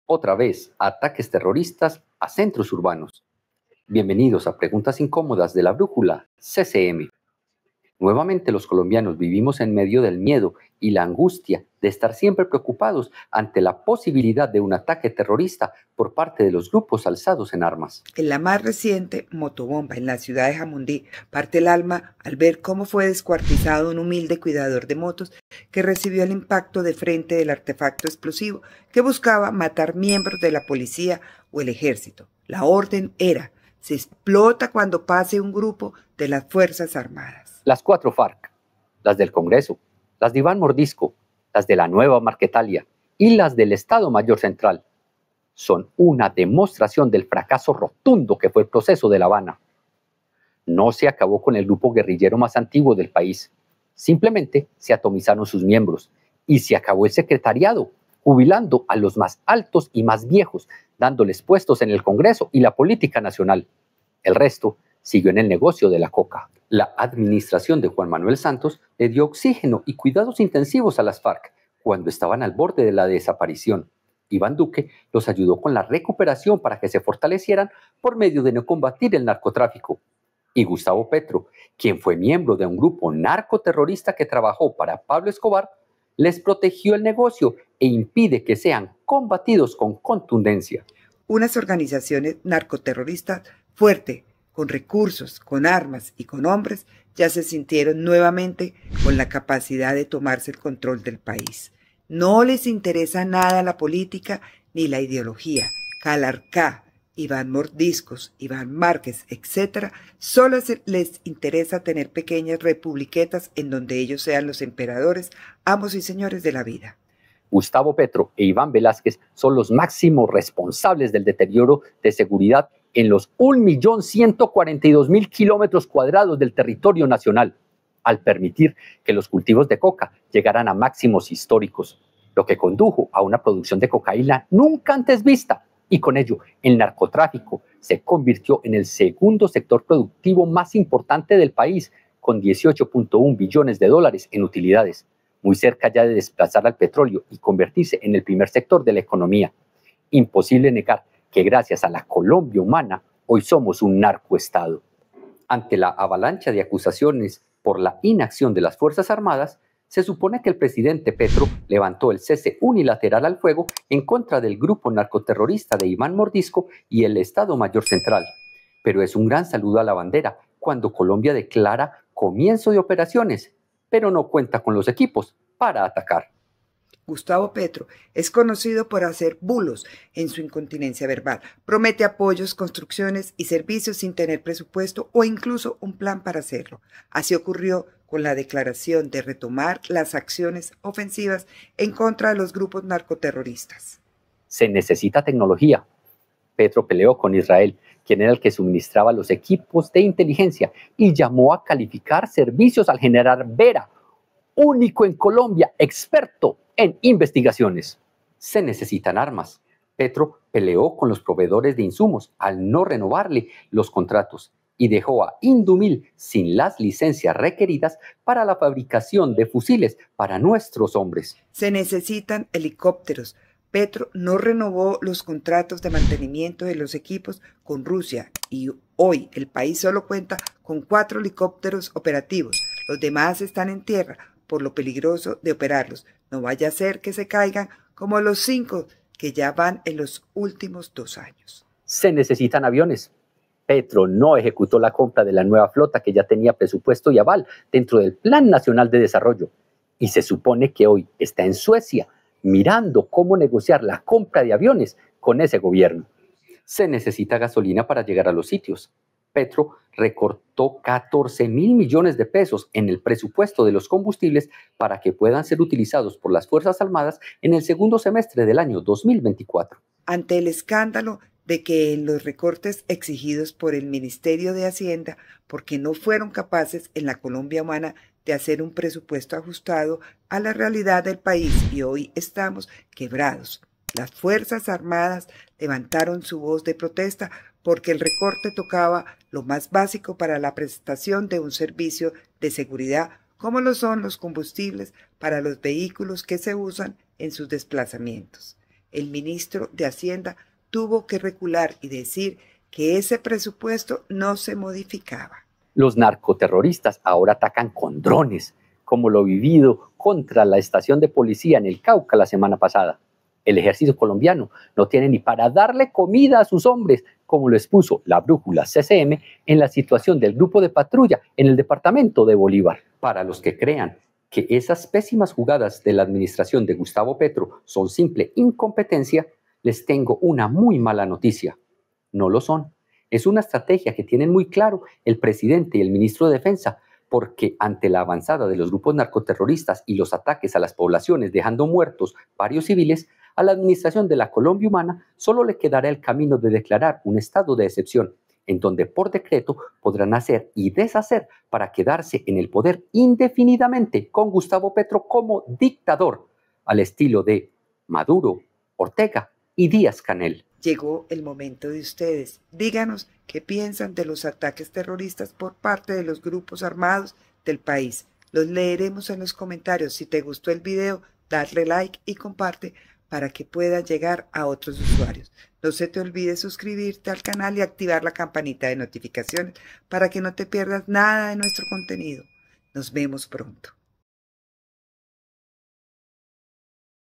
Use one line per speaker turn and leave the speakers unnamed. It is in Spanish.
Otra vez, ataques terroristas a centros urbanos. Bienvenidos a Preguntas Incómodas de la Brújula CCM. Nuevamente los colombianos vivimos en medio del miedo y la angustia de estar siempre preocupados ante la posibilidad de un ataque terrorista por parte de los grupos alzados en armas.
En la más reciente motobomba en la ciudad de Jamundí, parte el alma al ver cómo fue descuartizado un humilde cuidador de motos que recibió el impacto de frente del artefacto explosivo que buscaba matar miembros de la policía o el ejército. La orden era: se explota cuando pase un grupo de las Fuerzas Armadas.
Las 4 FARC, las del Congreso, las de Iván Mordisco, las de la Nueva Marquetalia y las del Estado Mayor Central son una demostración del fracaso rotundo que fue el proceso de La Habana. No se acabó con el grupo guerrillero más antiguo del país, simplemente se atomizaron sus miembros y se acabó el secretariado, jubilando a los más altos y más viejos, dándoles puestos en el Congreso y la política nacional. El resto siguió en el negocio de la coca. La administración de Juan Manuel Santos le dio oxígeno y cuidados intensivos a las FARC cuando estaban al borde de la desaparición. Iván Duque los ayudó con la recuperación para que se fortalecieran por medio de no combatir el narcotráfico. Y Gustavo Petro, quien fue miembro de un grupo narcoterrorista que trabajó para Pablo Escobar, les protegió el negocio e impide que sean combatidos con contundencia.
Unas organizaciones narcoterroristas fuertes, con recursos, con armas y con hombres, ya se sintieron nuevamente con la capacidad de tomarse el control del país. No les interesa nada la política ni la ideología. Calarcá, Iván Mordiscos, Iván Márquez, etc., solo les interesa tener pequeñas republiquetas en donde ellos sean los emperadores, amos y señores de la vida.
Gustavo Petro e Iván Velázquez son los máximos responsables del deterioro de seguridad en los 1.142.000 kilómetros cuadrados del territorio nacional, al permitir que los cultivos de coca llegaran a máximos históricos, lo que condujo a una producción de cocaína nunca antes vista, y con ello el narcotráfico se convirtió en el segundo sector productivo más importante del país, con 18.1 billones de dólares en utilidades, muy cerca ya de desplazar al petróleo y convertirse en el primer sector de la economía. Imposible negar que gracias a la Colombia humana, hoy somos un narcoestado. Ante la avalancha de acusaciones por la inacción de las Fuerzas Armadas, se supone que el presidente Petro levantó el cese unilateral al fuego en contra del grupo narcoterrorista de Iván Mordisco y el Estado Mayor Central. Pero es un gran saludo a la bandera cuando Colombia declara comienzo de operaciones, pero no cuenta con los equipos para atacar.
Gustavo Petro es conocido por hacer bulos en su incontinencia verbal. Promete apoyos, construcciones y servicios sin tener presupuesto o incluso un plan para hacerlo. Así ocurrió con la declaración de retomar las acciones ofensivas en contra de los grupos narcoterroristas.
Se necesita tecnología. Petro peleó con Israel, quien era el que suministraba los equipos de inteligencia, y llamó a calificar servicios al general Vera, único en Colombia, experto en investigaciones. Se necesitan armas. Petro peleó con los proveedores de insumos al no renovarle los contratos y dejó a Indumil sin las licencias requeridas para la fabricación de fusiles para nuestros hombres.
Se necesitan helicópteros. Petro no renovó los contratos de mantenimiento de los equipos con Rusia y hoy el país solo cuenta con 4 helicópteros operativos. Los demás están en tierra por lo peligroso de operarlos. No vaya a ser que se caigan como los 5 que ya van en los últimos 2 años.
Se necesitan aviones. Petro no ejecutó la compra de la nueva flota que ya tenía presupuesto y aval dentro del Plan Nacional de Desarrollo. Y se supone que hoy está en Suecia mirando cómo negociar la compra de aviones con ese gobierno. Se necesita gasolina para llegar a los sitios. Petro recortó 14.000 millones de pesos en el presupuesto de los combustibles para que puedan ser utilizados por las Fuerzas Armadas en el segundo semestre del año 2024.
Ante el escándalo de que en los recortes exigidos por el Ministerio de Hacienda, porque no fueron capaces en la Colombia humana de hacer un presupuesto ajustado a la realidad del país y hoy estamos quebrados. Las Fuerzas Armadas levantaron su voz de protesta porque el recorte tocaba lo más básico para la prestación de un servicio de seguridad, como lo son los combustibles para los vehículos que se usan en sus desplazamientos. el ministro de Hacienda tuvo que recular y decir que ese presupuesto no se modificaba.
Los narcoterroristas ahora atacan con drones, como lo vivido contra la estación de policía en el Cauca la semana pasada. El ejército colombiano no tiene ni para darle comida a sus hombres, como lo expuso la brújula CCM en la situación del grupo de patrulla en el departamento de Bolívar. Para los que crean que esas pésimas jugadas de la administración de Gustavo Petro son simple incompetencia, les tengo una muy mala noticia. No lo son. Es una estrategia que tienen muy claro el presidente y el ministro de Defensa, porque ante la avanzada de los grupos narcoterroristas y los ataques a las poblaciones dejando muertos varios civiles, a la administración de la Colombia Humana solo le quedará el camino de declarar un estado de excepción, en donde por decreto podrán hacer y deshacer para quedarse en el poder indefinidamente con Gustavo Petro como dictador, al estilo de Maduro, Ortega y Díaz-Canel.
Llegó el momento de ustedes. Díganos qué piensan de los ataques terroristas por parte de los grupos armados del país. Los leeremos en los comentarios. Si te gustó el video, darle like y comparte para que pueda llegar a otros usuarios. No se te olvide suscribirte al canal y activar la campanita de notificaciones para que no te pierdas nada de nuestro contenido. Nos vemos pronto.